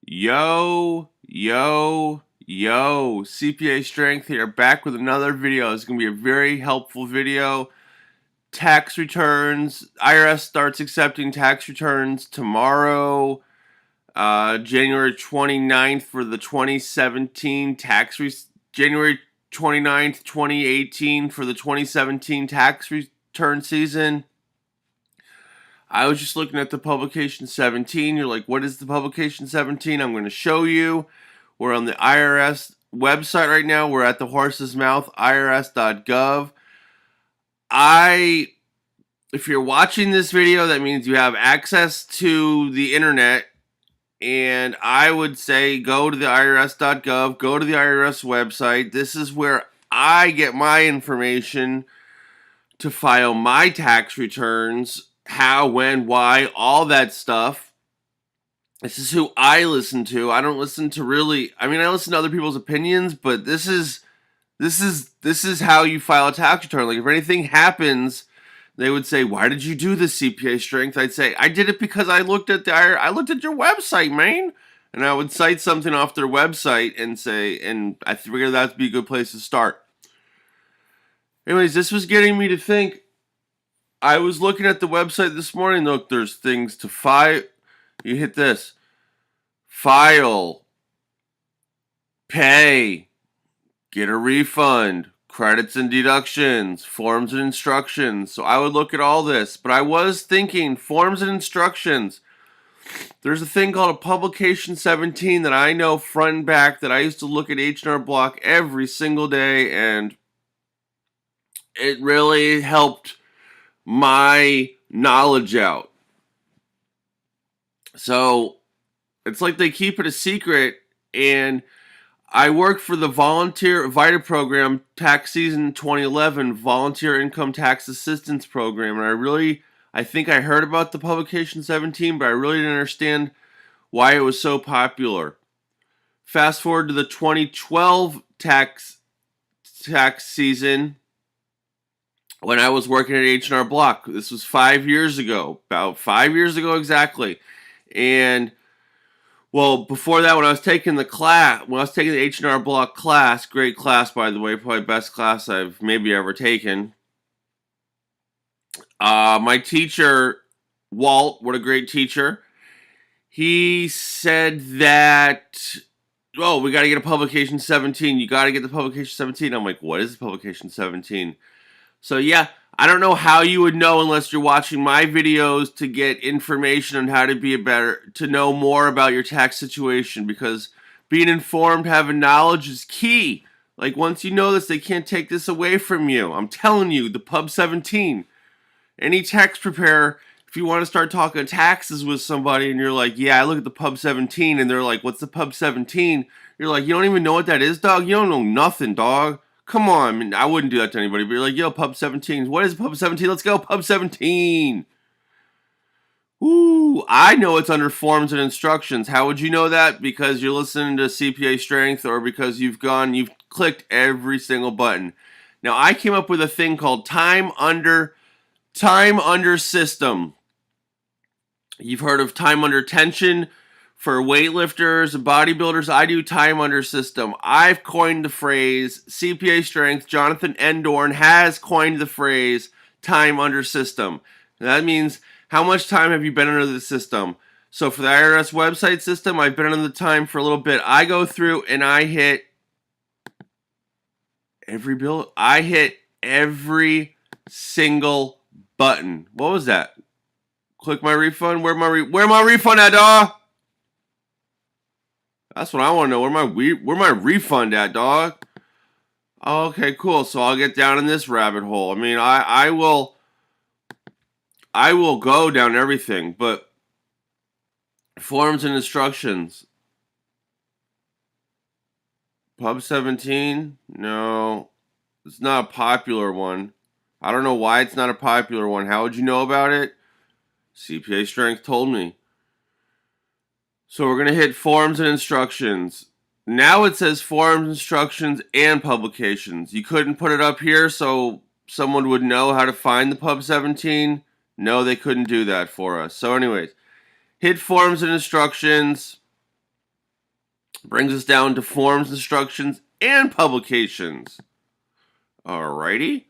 Yo, yo, yo, CPA Strength here, back with another video. It's going to be a very helpful video. Tax returns. IRS starts accepting tax returns tomorrow, January 29th for the 2017 January 29th, 2018 for the 2017 tax return season. I was just looking at the publication 17. You're like, what is the publication 17? I'm going to show you. We're on the IRS website right now. We're at the horse's mouth, irs.gov. If you're watching this video, that means you have access to the internet. And I would say go to the irs.gov, go to the IRS website. This is where I get my information to file my tax returns. How, when, why, all that stuff. This is who I listen to. I don't listen to I listen to other people's opinions, but this is how you file a tax return. Like if anything happens, they would say, "Why did you do this, CPA Strength?" I'd say, "I did it because I looked at your website, man." And I would cite something off their website and say, and I figured that'd be a good place to start. Anyways, this was getting me to think. I was looking at the website this morning. Look, there's things to file. You hit this. File. Pay. Get a refund. Credits and deductions. Forms and instructions. So I would look at all this. But I was thinking, forms and instructions. There's a thing called a Publication 17 that I know front and back that I used to look at H&R Block every single day. And it really helped my knowledge out. So it's like they keep it a secret. And I work for the Volunteer VITA program, tax season 2011, Volunteer Income Tax Assistance Program. And I think I heard about the Publication 17, but I really didn't understand why it was so popular. Fast forward to the 2012 tax season, when I was working at H&R Block. This was 5 years ago, about 5 years ago exactly. And, well, before that, when I was taking the H&R Block class, great class, by the way, probably best class I've maybe ever taken. My teacher, Walt, what a great teacher, he said that, oh, we got to get a Publication 17. You got to get the Publication 17. I'm like, what is the Publication 17? So yeah, I don't know how you would know unless you're watching my videos to get information on how to know more about your tax situation, because being informed, having knowledge is key. Like once you know this, they can't take this away from you. I'm telling you, the Pub 17. Any tax preparer, if you want to start talking taxes with somebody and you're like, yeah, I look at the Pub 17, and they're like, what's the Pub 17? You're like, you don't even know what that is, dog? You don't know nothing, dog. Come on, I mean, I wouldn't do that to anybody, but you're like, yo, Pub 17. What is Pub 17? Let's go, Pub 17. Ooh, I know it's under forms and instructions. How would you know that? Because you're listening to CPA Strength, or because you've clicked every single button. Now, I came up with a thing called time under system. You've heard of time under tension. For weightlifters and bodybuilders, I do time under system. I've coined the phrase. CPA Strength, Jonathan Endorn, has coined the phrase time under system. And that means how much time have you been under the system? So for the IRS website system, I've been under the time for a little bit. I go through and I hit every bill. I hit every single button. What was that? Click my refund. Where my refund at, dawg? That's what I want to know. Where my refund at, dog? Okay, cool. So I'll get down in this rabbit hole. I mean, I will go down everything, but forms and instructions. Pub 17? No, it's not a popular one. I don't know why it's not a popular one. How would you know about it? CPA Strength told me. So we're going to hit forms and instructions. Now it says forms, instructions, and publications. You couldn't put it up here so someone would know how to find the Pub 17. No, they couldn't do that for us. So anyways, hit forms and instructions. Brings us down to forms, instructions, and publications. Alrighty.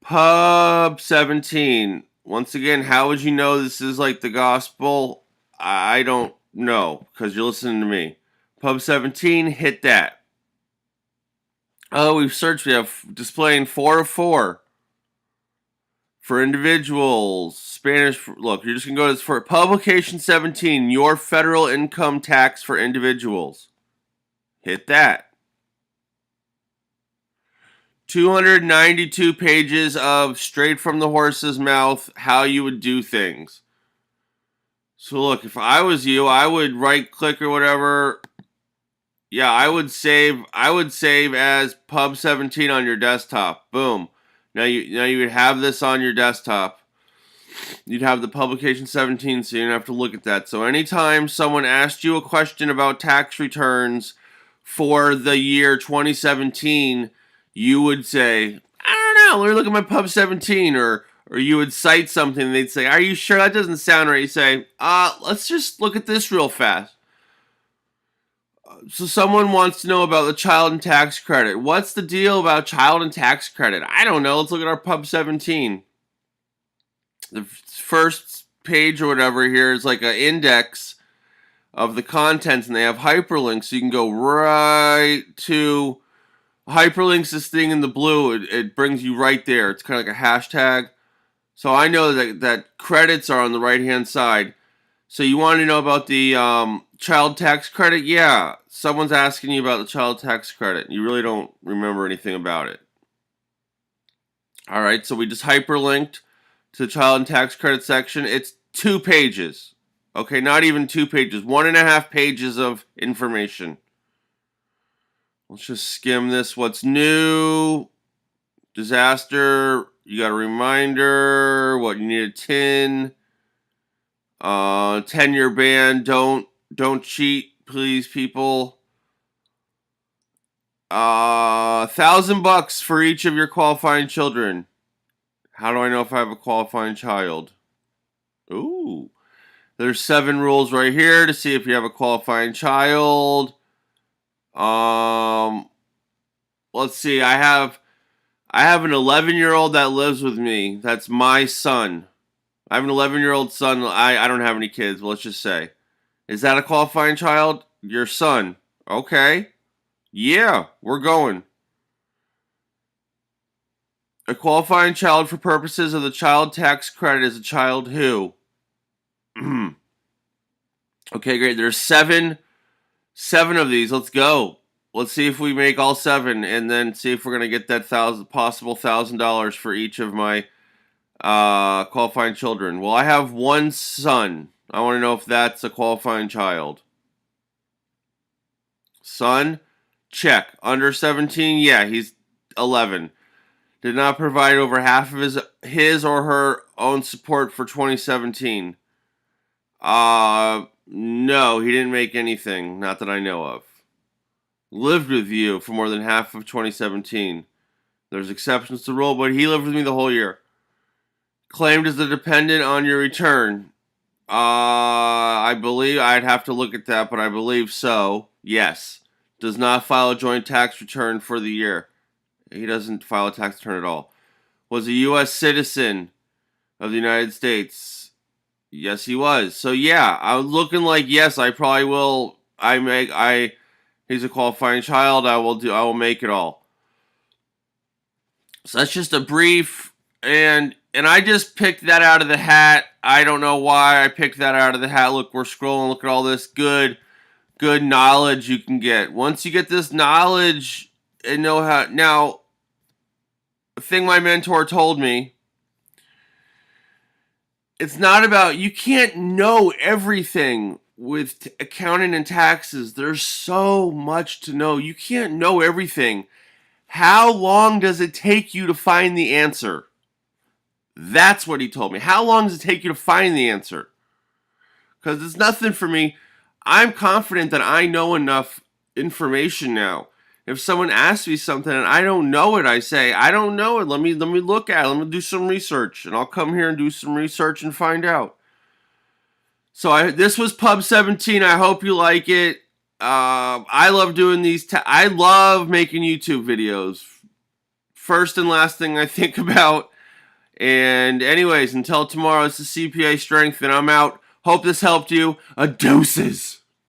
Pub 17. Once again, how would you know this is like the gospel? I don't know, because you're listening to me. Pub 17, hit that. Oh, we've searched. We have displaying 4 of 4. For individuals, Spanish. Look, you're just going to go to this for Publication 17, Your Federal Income Tax for Individuals. Hit that. 292 pages of straight from the horse's mouth how you would do things. So look, if I was you, I would right click or whatever. Yeah, I would save as Pub 17 on your desktop. Boom. Now you would have this on your desktop. You'd have the Publication 17, so you don't have to look at that. So anytime someone asked you a question about tax returns for the year 2017, you would say, I don't know, let me look at my Pub 17, or you would cite something and they'd say, are you sure that doesn't sound right? You say, let's just look at this real fast. So someone wants to know about the child and tax credit. What's the deal about child and tax credit? I don't know. Let's look at our Pub 17. The first page or whatever here is like an index of the contents, and they have hyperlinks, so you can go right to hyperlinks. This thing in the blue, it brings you right there. It's kind of like a hashtag. So I know that credits are on the right hand side. So you want to know about the child tax credit? Yeah, someone's asking you about the child tax credit. You really don't remember anything about it. All right, so we just hyperlinked to the child and tax credit section. It's 2 pages. Okay, not even 2 pages. 1.5 pages of information. Let's just skim this. What's new? Disaster. You got a reminder. What, you need a tin. 10-year ban. Don't cheat, please, people. $1,000 for each of your qualifying children. How do I know if I have a qualifying child? Ooh. There's 7 rules right here to see if you have a qualifying child. Let's see. I have an 11-year-old that lives with me. That's my son. I have an 11-year-old son. I don't have any kids, but let's just say. Is that a qualifying child? Your son. Okay. Yeah, we're going. A qualifying child for purposes of the child tax credit is a child who. Okay, great. There's 7 of these. Let's go. Let's see if we make all 7, and then see if we're gonna get that possible $1,000 for each of my qualifying children. Well, I have one son. I want to know if that's a qualifying child. Son, check. Under 17, yeah, he's 11. Did not provide over half of his or her own support for 2017. No, he didn't make anything, not that I know of. Lived with you for more than half of 2017. There's exceptions to the rule, but he lived with me the whole year. Claimed as a dependent on your return. I believe I'd have to look at that, but I believe so. Yes. Does not file a joint tax return for the year. He doesn't file a tax return at all. Was a U.S. citizen of the United States. Yes, he was. So yeah, I was looking like yes, I probably will. He's a qualifying child. I will make it all. So that's just a brief, and I just picked that out of the hat. I don't know why I picked that out of the hat. Look, we're scrolling. Look at all this good knowledge you can get. Once you get this knowledge and know how. Now, the thing my mentor told me, it's not about, you can't know everything with accounting and taxes. There's so much to know. You can't know everything. How long does it take you to find the answer? That's what he told me. How long does it take you to find the answer? Because it's nothing for me. I'm confident that I know enough information now. If someone asks me something and I don't know it, I say, I don't know it. Let me look at it. Let me do some research. And I'll come here and do some research and find out. So this was Pub 17. I hope you like it. I love doing these. I love making YouTube videos. First and last thing I think about. And anyways, until tomorrow, it's the CPA Strength, and I'm out. Hope this helped you. Deuces.